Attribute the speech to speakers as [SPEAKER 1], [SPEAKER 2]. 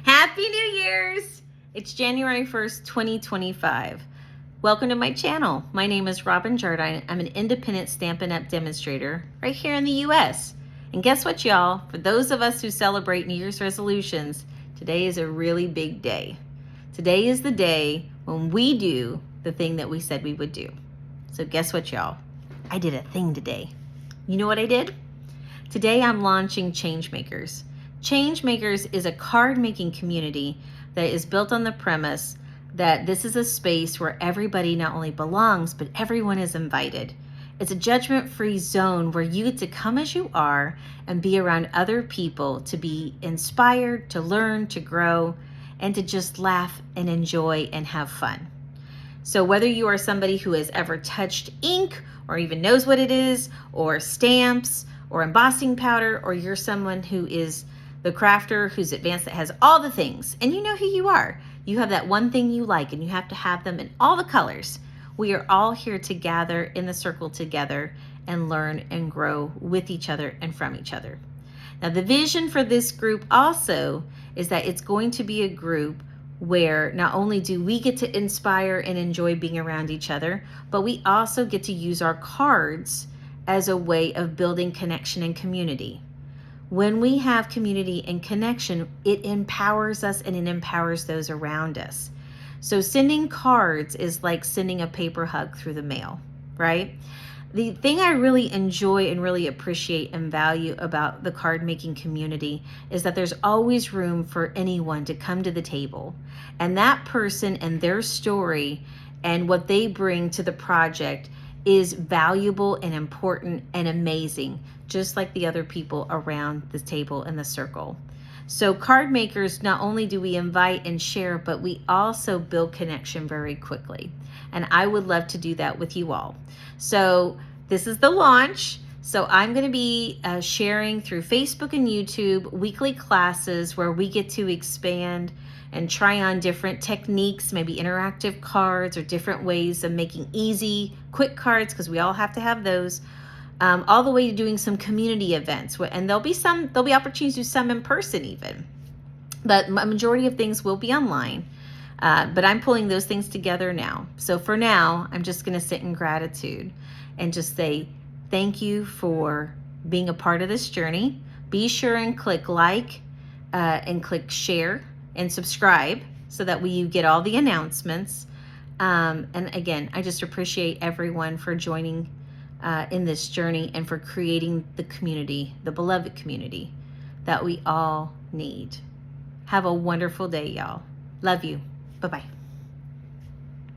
[SPEAKER 1] Happy New Year's! It's January 1st, 2025. Welcome to my channel. My name is Robin Jardine. I'm an independent Stampin' Up! Demonstrator right here in the US. And guess what, y'all? For those of us who celebrate New Year's resolutions, today is a really big day. Today is the day when we do the thing that we said we would do. So guess what, y'all? I did a thing today. You know what I did? Today I'm launching Changemakers. Changemakers is a card-making community that is built on the premise that this is a space where everybody not only belongs, but everyone is invited. It's a judgment-free zone where you get to come as you are and be around other people to be inspired, to learn, to grow, and to just laugh and enjoy and have fun. So whether you are somebody who has ever touched ink or even knows what it is, or stamps, or embossing powder, or you're someone who is the crafter who's advanced that has all the things, and you know who you are. You have that one thing you like, and you have to have them in all the colors. We are all here to gather in the circle together and learn and grow with each other and from each other. Now, the vision for this group also is that it's going to be a group where not only do we get to inspire and enjoy being around each other, but we also get to use our cards as a way of building connection and community. When we have community and connection, it empowers us and it empowers those around us. So sending cards is like sending a paper hug through the mail, right? The thing I really enjoy and really appreciate and value about the card making community is that there's always room for anyone to come to the table. And that person and their story and what they bring to the project is valuable and important and amazing, just like the other people around the table in the circle. So card makers, not only do we invite and share, but we also build connection very quickly. And I would love to do that with you all. So this is the launch. So I'm going to be sharing through Facebook and YouTube weekly classes where we get to expand and try on different techniques, maybe interactive cards or different ways of making easy, quick cards, because we all have to have those, all the way to doing some community events. And there'll be opportunities to do some in person even. But a majority of things will be online. But I'm pulling those things together now. So for now, I'm just going to sit in gratitude and just say thank you for being a part of this journey. Be sure and click like and click share and subscribe so that you get all the announcements. And again, I just appreciate everyone for joining in this journey and for creating the community, the beloved community that we all need. Have a wonderful day, y'all. Love you. Bye-bye.